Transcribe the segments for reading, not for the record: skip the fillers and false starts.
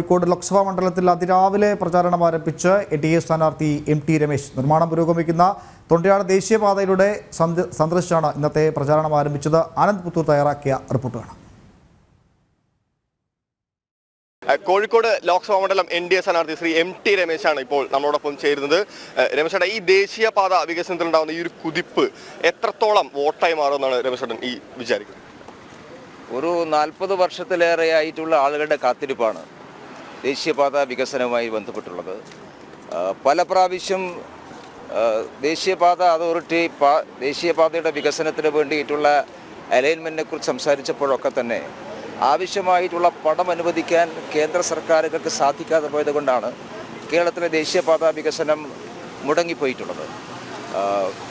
കോഴിക്കോട് ലോക്സഭാ മണ്ഡലത്തിൽ അതിരാവിലെ പ്രചാരണം ആരംഭിച്ച് എൻഡിഎ സ്ഥാനാർത്ഥി എം.ടി. രമേശ്. നിർമ്മാണം പുരോഗമിക്കുന്ന തൊണ്ടയാട് ദേശീയപാതയിലൂടെ സന്ദർശിച്ചാണ് ഇന്നത്തെ പ്രചാരണം ആരംഭിച്ചത്. ആനന്ദ് പുത്തൂർ തയ്യാറാക്കിയ റിപ്പോർട്ടാണ്. കോഴിക്കോട് ലോക്സഭാ മണ്ഡലം എൻഡിഎ സ്ഥാനാർത്ഥി ശ്രീ എം.ടി. രമേശാണ് ഇപ്പോൾ നമ്മളോടൊപ്പം ചേരുന്നത്. രമേശേട്ടാ, ഈ ദേശീയപാത വികസനത്തിലുണ്ടാകുന്ന ഈ ഒരു കുതിപ്പ് എത്രത്തോളം വോട്ടായി മാറുമെന്നാണ് രമേശേട്ടൻ ഈ വിചാരിക്കുന്നത്? ഒരു 40 വർഷത്തിലേറെയായിട്ടുള്ള ആളുകളുടെ കാത്തിരിപ്പാണ് ദേശീയപാത വികസനവുമായി ബന്ധപ്പെട്ടുള്ളത്. പല പ്രാവശ്യം ദേശീയപാത അതോറിറ്റി ദേശീയപാതയുടെ വികസനത്തിന് വേണ്ടിയിട്ടുള്ള അലൈൻമെൻറ്റിനെ കുറിച്ച് സംസാരിച്ചപ്പോഴൊക്കെ തന്നെ ആവശ്യമായിട്ടുള്ള പണം അനുവദിക്കാൻ കേന്ദ്ര സർക്കാരുകൾക്ക് സാധിക്കാതെ പോയത് കൊണ്ടാണ് കേരളത്തിലെ ദേശീയപാത വികസനം മുടങ്ങിപ്പോയിട്ടുള്ളത്.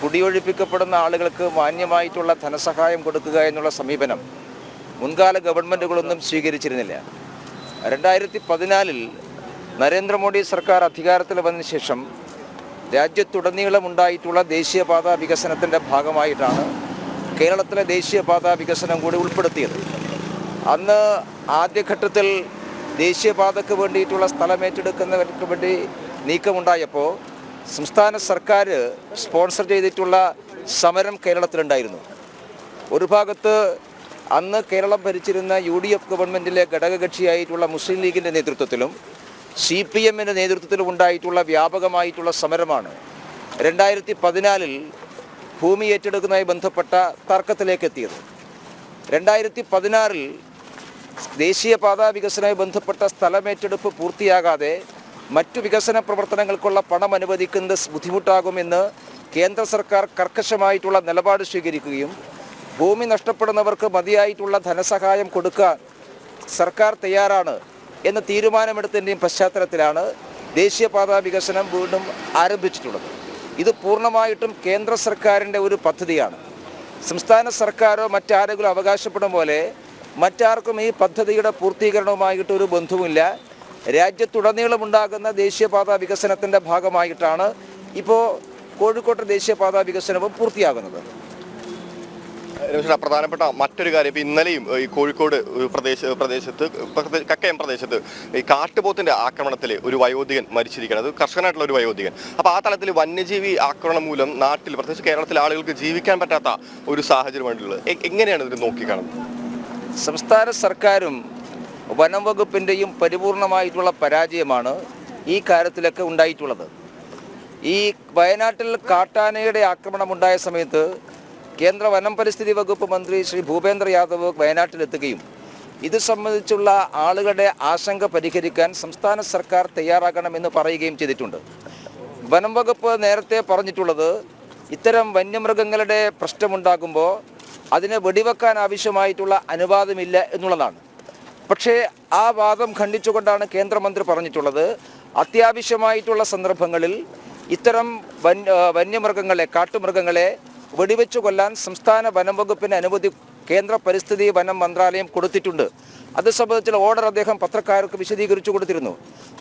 കുടിയൊഴിപ്പിക്കപ്പെടുന്ന ആളുകൾക്ക് മാന്യമായിട്ടുള്ള ധനസഹായം കൊടുക്കുക എന്നുള്ള സമീപനം മുൻകാല ഗവൺമെൻറ്റുകളൊന്നും സ്വീകരിച്ചിരുന്നില്ല. 2014 നരേന്ദ്രമോദി സർക്കാർ അധികാരത്തിൽ വന്നതിന് ശേഷം രാജ്യത്തുടനീളമുണ്ടായിട്ടുള്ള ദേശീയപാത വികസനത്തിൻ്റെ ഭാഗമായിട്ടാണ് കേരളത്തിലെ ദേശീയപാത വികസനം കൂടി ഉൾപ്പെടുത്തിയത്. അന്ന് ആദ്യഘട്ടത്തിൽ ദേശീയപാതയ്ക്ക് വേണ്ടിയിട്ടുള്ള സ്ഥലമേറ്റെടുക്കുന്നവർക്ക് വേണ്ടി നീക്കമുണ്ടായപ്പോൾ സംസ്ഥാന സർക്കാർ സ്പോൺസർ ചെയ്തിട്ടുള്ള സമരം കേരളത്തിലുണ്ടായിരുന്നു. ഒരു ഭാഗത്ത് അന്ന് കേരളം ഭരിച്ചിരുന്ന UDF ഗവൺമെൻറ്റിലെ ഘടകകക്ഷിയായിട്ടുള്ള മുസ്ലിം ലീഗിൻ്റെ നേതൃത്വത്തിലും CPMൻ്റെ നേതൃത്വത്തിലും ഉണ്ടായിട്ടുള്ള വ്യാപകമായിട്ടുള്ള സമരമാണ് 2014 ഭൂമി ഏറ്റെടുക്കുന്നതുമായി ബന്ധപ്പെട്ട തർക്കത്തിലേക്ക് എത്തിയത്. 2016 ദേശീയപാത വികസനവുമായി ബന്ധപ്പെട്ട സ്ഥലമേറ്റെടുപ്പ് പൂർത്തിയാകാതെ മറ്റു വികസന പ്രവർത്തനങ്ങൾക്കുള്ള പണം അനുവദിക്കുന്നത് ബുദ്ധിമുട്ടാകുമെന്ന് കേന്ദ്ര സർക്കാർ കർക്കശമായിട്ടുള്ള നിലപാട് സ്വീകരിക്കുകയും ഭൂമി നഷ്ടപ്പെടുന്നവർക്ക് മതിയായിട്ടുള്ള ധനസഹായം കൊടുക്കാൻ സർക്കാർ തയ്യാറാണ് എന്ന തീരുമാനമെടുത്തതിൻ്റെയും പശ്ചാത്തലത്തിലാണ് ദേശീയപാത വികസനം വീണ്ടും ആരംഭിച്ചിട്ടുള്ളത്. ഇത് പൂർണ്ണമായിട്ടും കേന്ദ്ര സർക്കാരിൻ്റെ ഒരു പദ്ധതിയാണ്. സംസ്ഥാന സർക്കാരോ മറ്റാരെങ്കിലും അവകാശപ്പെടും പോലെ മറ്റാർക്കും ഈ പദ്ധതിയുടെ പൂർത്തീകരണവുമായിട്ടൊരു ബന്ധവുമില്ല. രാജ്യത്തുടനീളമുണ്ടാകുന്ന ദേശീയപാത വികസനത്തിൻ്റെ ഭാഗമായിട്ടാണ് ഇപ്പോൾ കോഴിക്കോട്ടെ ദേശീയപാത വികസനവും പൂർത്തിയാകുന്നത്. പ്രധാനപ്പെട്ട മറ്റൊരു കാര്യം, ഇപ്പോൾ ഇന്നലെയും ഈ കോഴിക്കോട് പ്രദേശത്ത് കക്കയം പ്രദേശത്ത് ഈ കാട്ടുപോത്തിൻ്റെ ആക്രമണത്തിൽ ഒരു വയോധികൻ മരിച്ചിരിക്കുകയാണ്. അത് കർശനമായിട്ടുള്ള ഒരു വയോധികൻ. അപ്പോൾ ആ തലത്തിൽ വന്യജീവി ആക്രമണം മൂലം നാട്ടിൽ, പ്രത്യേകിച്ച് കേരളത്തിലെ ആളുകൾക്ക് ജീവിക്കാൻ പറ്റാത്ത ഒരു സാഹചര്യമായിട്ടുള്ളത്. എങ്ങനെയാണ് ഇതിന് നോക്കിക്കാണുന്നത്? സംസ്ഥാന സർക്കാരും വനം വകുപ്പിൻ്റെയും പരിപൂർണമായിട്ടുള്ള പരാജയമാണ് ഈ കാര്യത്തിലൊക്കെ ഉണ്ടായിട്ടുള്ളത്. ഈ വയനാട്ടിൽ കാട്ടാനയുടെ ആക്രമണം ഉണ്ടായ സമയത്ത് കേന്ദ്ര വനം പരിസ്ഥിതി വകുപ്പ് മന്ത്രി ശ്രീ ഭൂപേന്ദ്ര യാദവ് വയനാട്ടിലെത്തുകയും ഇത് സംബന്ധിച്ചുള്ള ആളുകളുടെ ആശങ്ക പരിഹരിക്കാൻ സംസ്ഥാന സർക്കാർ തയ്യാറാകണമെന്ന് പറയുകയും ചെയ്തിട്ടുണ്ട്. വനം വകുപ്പ് നേരത്തെ പറഞ്ഞിട്ടുള്ളത് ഇത്തരം വന്യമൃഗങ്ങളുടെ പ്രശ്നമുണ്ടാകുമ്പോൾ അതിനെ വെടിവെക്കാൻ ആവശ്യമായിട്ടുള്ള അനുവാദമില്ല എന്നുള്ളതാണ്. പക്ഷേ ആ വാദം ഖണ്ഡിച്ചുകൊണ്ടാണ് കേന്ദ്രമന്ത്രി പറഞ്ഞിട്ടുള്ളത് അത്യാവശ്യമായിട്ടുള്ള സന്ദർഭങ്ങളിൽ ഇത്തരം വന്യമൃഗങ്ങളെ, കാട്ടുമൃഗങ്ങളെ വെടിവെച്ചു കൊല്ലാൻ സംസ്ഥാന വനം വകുപ്പിന് അനുമതി കേന്ദ്ര പരിസ്ഥിതി വനം മന്ത്രാലയം കൊടുത്തിട്ടുണ്ട്. അത് സംബന്ധിച്ചുള്ള ഓർഡർ അദ്ദേഹം പത്രക്കാർക്ക് വിശദീകരിച്ചു കൊടുത്തിരുന്നു.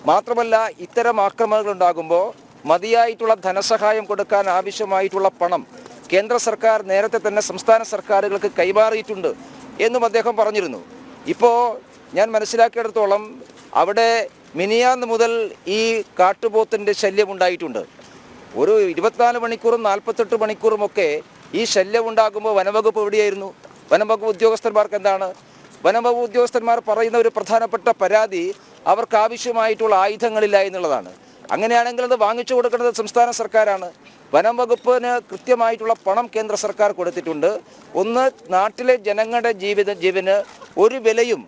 മാത്രമല്ല, ഇത്തരം ആക്രമണങ്ങൾ ഉണ്ടാകുമ്പോൾ മതിയായിട്ടുള്ള ധനസഹായം കൊടുക്കാൻ ആവശ്യമായിട്ടുള്ള പണം കേന്ദ്ര സർക്കാർ നേരത്തെ തന്നെ സംസ്ഥാന സർക്കാരുകൾക്ക് കൈമാറിയിട്ടുണ്ട് എന്നും അദ്ദേഹം പറഞ്ഞിരുന്നു. ഇപ്പോൾ ഞാൻ മനസ്സിലാക്കിയിടത്തോളം അവിടെ മിനിയാന്ന് മുതൽ ഈ കാട്ടുപോത്തിൻ്റെ ശല്യം ഉണ്ടായിട്ടുണ്ട്. ഒരു 24 മണിക്കൂറും 48 മണിക്കൂറുമൊക്കെ ഈ ശല്യം ഉണ്ടാകുമ്പോൾ വനംവകുപ്പ് എവിടെയായിരുന്നു? വനംവകുപ്പ് ഉദ്യോഗസ്ഥന്മാർക്ക് എന്താണ്? വനംവകുപ്പ് ഉദ്യോഗസ്ഥന്മാർ പറയുന്ന ഒരു പ്രധാനപ്പെട്ട പരാതി അവർക്ക് ആവശ്യമായിട്ടുള്ള ആയുധങ്ങളില്ല എന്നുള്ളതാണ്. അങ്ങനെയാണെങ്കിൽ അത് വാങ്ങിച്ചു കൊടുക്കേണ്ടത് സംസ്ഥാന സർക്കാരാണ്. വനം വകുപ്പിന് കൃത്യമായിട്ടുള്ള പണം കേന്ദ്ര സർക്കാർ കൊടുത്തിട്ടുണ്ട്. ഒന്ന്, നാട്ടിലെ ജനങ്ങളുടെ ജീവന് ഒരു വിലയും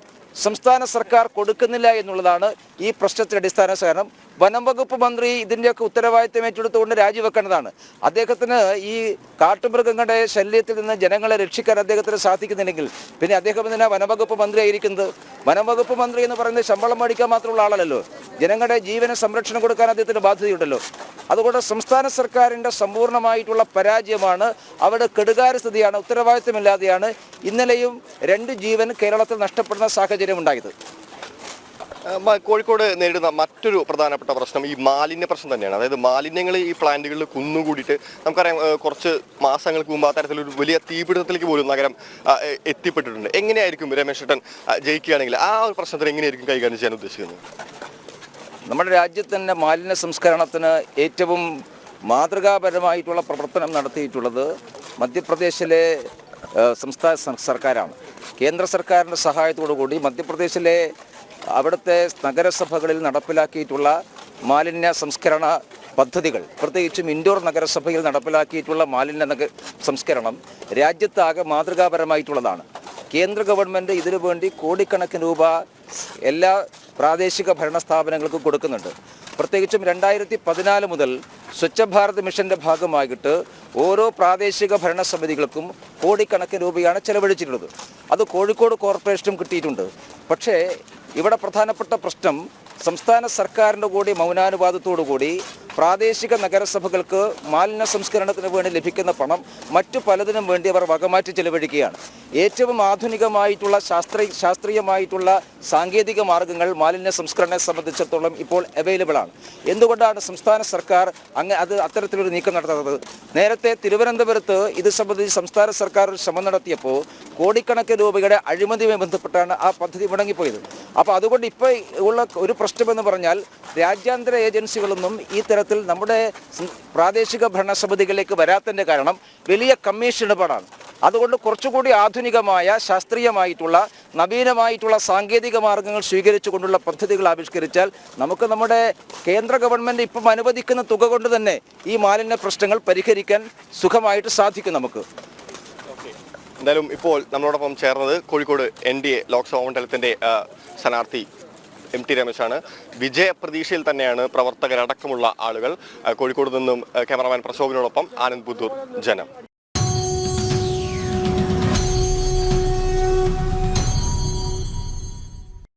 സംസ്ഥാന സർക്കാർ കൊടുക്കുന്നില്ല എന്നുള്ളതാണ് ഈ പ്രശ്നത്തിൻ്റെ അടിസ്ഥാന കാരണം. വനം വകുപ്പ് മന്ത്രി ഇതിൻ്റെയൊക്കെ ഉത്തരവാദിത്തം ഏറ്റെടുത്തുകൊണ്ട് രാജിവെക്കേണ്ടതാണ്. അദ്ദേഹത്തിന് ഈ കാട്ടുമൃഗങ്ങളുടെ ശല്യത്തിൽ നിന്ന് ജനങ്ങളെ രക്ഷിക്കാൻ അദ്ദേഹത്തിന് സാധിക്കുന്നില്ലെങ്കിൽ പിന്നെ അദ്ദേഹം എന്തിനാണ് വനംവകുപ്പ് മന്ത്രി ആയിരിക്കുന്നത്? വനംവകുപ്പ് മന്ത്രി എന്ന് പറയുന്നത് ശമ്പളം മേടിക്കാൻ മാത്രമുള്ള ആളല്ലല്ലോ. ജനങ്ങളുടെ ജീവന് സംരക്ഷണം കൊടുക്കാൻ അദ്ദേഹത്തിന് ബാധ്യതയുണ്ടല്ലോ. അതുകൊണ്ട് സംസ്ഥാന സർക്കാരിൻ്റെ സമ്പൂർണ്ണമായിട്ടുള്ള പരാജയമാണ്, അവിടെ കെടുകാര്യസ്ഥിതിയാണ്, ഉത്തരവാദിത്തമില്ലാതെയാണ് ഇന്നലെയും 2 ജീവൻ കേരളത്തിൽ നഷ്ടപ്പെടുന്ന സാഹചര്യം ഉണ്ടായത്. കോഴിക്കോട് നേരിടുന്ന മറ്റൊരു പ്രധാനപ്പെട്ട പ്രശ്നം ഈ മാലിന്യ പ്രശ്നം തന്നെയാണ്. അതായത് മാലിന്യങ്ങൾ ഈ പ്ലാന്റുകളിൽ കുന്നുകൂടിയിട്ട് നമുക്കറിയാം, കുറച്ച് മാസങ്ങൾക്ക് മുമ്പ് അത്തരത്തിലൊരു വലിയ തീപിടുത്തത്തിലേക്ക് പോലും നഗരം എത്തിപ്പെട്ടിട്ടുണ്ട്. എങ്ങനെയായിരിക്കും രമേശ് ചേട്ടൻ ജയിക്കുകയാണെങ്കിൽ ആ ഒരു പ്രശ്നത്തിന് എങ്ങനെയായിരിക്കും കൈകാര്യം ചെയ്യാൻ ഉദ്ദേശിക്കുന്നത്? നമ്മുടെ രാജ്യത്ത് തന്നെ മാലിന്യ സംസ്കരണത്തിന് ഏറ്റവും മാതൃകാപരമായിട്ടുള്ള പ്രവർത്തനം നടത്തിയിട്ടുള്ളത് മധ്യപ്രദേശിലെ സംസ്ഥാന സർക്കാരാണ്. കേന്ദ്ര സർക്കാരിൻ്റെ സഹായത്തോടു കൂടി മധ്യപ്രദേശിലെ അവിടുത്തെ നഗരസഭകളിൽ നടപ്പിലാക്കിയിട്ടുള്ള മാലിന്യ സംസ്കരണ പദ്ധതികൾ, പ്രത്യേകിച്ചും ഇൻഡോർ നഗരസഭയിൽ നടപ്പിലാക്കിയിട്ടുള്ള മാലിന്യ സംസ്കരണം രാജ്യത്താകെ മാതൃകാപരമായിട്ടുള്ളതാണ്. കേന്ദ്ര ഗവൺമെൻറ് ഇതിനു വേണ്ടി കോടിക്കണക്കിന് രൂപ എല്ലാ പ്രാദേശിക ഭരണ സ്ഥാപനങ്ങൾക്കും കൊടുക്കുന്നുണ്ട്. പ്രത്യേകിച്ചും 2014 മുതൽ സ്വച്ഛ ഭാരത് മിഷൻ്റെ ഭാഗമായിട്ട് ഓരോ പ്രാദേശിക ഭരണസമിതികൾക്കും കോടിക്കണക്കിന് രൂപയാണ് ചെലവഴിച്ചിട്ടുള്ളത്. അത് കോഴിക്കോട് കോർപ്പറേഷനും കിട്ടിയിട്ടുണ്ട്. പക്ഷേ ഇവിടെ പ്രധാനപ്പെട്ട പ്രശ്നം സംസ്ഥാന സർക്കാരിൻ്റെ കൂടി മൗനാനുവാദത്തോടു കൂടി പ്രാദേശിക നഗരസഭകൾക്ക് മാലിന്യ സംസ്കരണത്തിന് വേണ്ടി ലഭിക്കുന്ന പണം മറ്റു പലതിനും വേണ്ടി അവർ വകമാറ്റി ചെലവഴിക്കുകയാണ്. ഏറ്റവും ആധുനികമായിട്ടുള്ള ശാസ്ത്രീയമായിട്ടുള്ള സാങ്കേതിക മാർഗ്ഗങ്ങൾ മാലിന്യ സംസ്കരണത്തെ സംബന്ധിച്ചിടത്തോളം ഇപ്പോൾ അവൈലബിൾ ആണ്. എന്തുകൊണ്ടാണ് സംസ്ഥാന സർക്കാർ അത്തരത്തിലൊരു നീക്കം നടത്തുന്നത്? നേരത്തെ തിരുവനന്തപുരത്ത് ഇത് സംബന്ധിച്ച് സംസ്ഥാന സർക്കാർ ഒരു ശ്രമം നടത്തിയപ്പോൾ കോടിക്കണക്കിന് രൂപയുടെ അഴിമതിയുമായി ബന്ധപ്പെട്ടാണ് ആ പദ്ധതി മുടങ്ങിപ്പോയത്. അപ്പോൾ അതുകൊണ്ട് ഇപ്പോൾ ഉള്ള ഒരു പ്രശ്നമെന്ന് പറഞ്ഞാൽ രാജ്യാന്തര ഏജൻസികളൊന്നും ഈ തരത്തിൽ നമ്മുടെ പ്രാദേശിക ഭരണസമിതികളിലേക്ക് വരാത്തതിൻ്റെ കാരണം വലിയ കമ്മീഷൻ ഇടപാടാണ്. അതുകൊണ്ട് കുറച്ചുകൂടി ആധുനികമായ ശാസ്ത്രീയമായിട്ടുള്ള നവീനമായിട്ടുള്ള സാങ്കേതിക മാർഗ്ഗങ്ങൾ സ്വീകരിച്ചുകൊണ്ടുള്ള പദ്ധതികൾ ആവിഷ്കരിച്ചാൽ നമുക്ക് നമ്മുടെ കേന്ദ്ര ഗവൺമെൻറ് ഇപ്പം അനുവദിക്കുന്ന തുക കൊണ്ട് തന്നെ ഈ മാലിന്യ പ്രശ്നങ്ങൾ പരിഹരിക്കാൻ സുഖമായിട്ട് സാധിക്കും നമുക്ക്. എന്തായാലും ഇപ്പോൾ നമ്മളോടൊപ്പം ചേർന്നത് കോഴിക്കോട് NDA ലോക്സഭാ മണ്ഡലത്തിൻ്റെ സ്ഥാനാർത്ഥി MT രമേശാണ്. വിജയപ്രതീക്ഷയിൽ തന്നെയാണ് പ്രവർത്തകരടക്കമുള്ള ആളുകൾ. കോഴിക്കോട് നിന്നും ക്യാമറാമാൻ പ്രശോഭിനോടൊപ്പം ആനന്ദ് പുത്തൂർ, ജനം.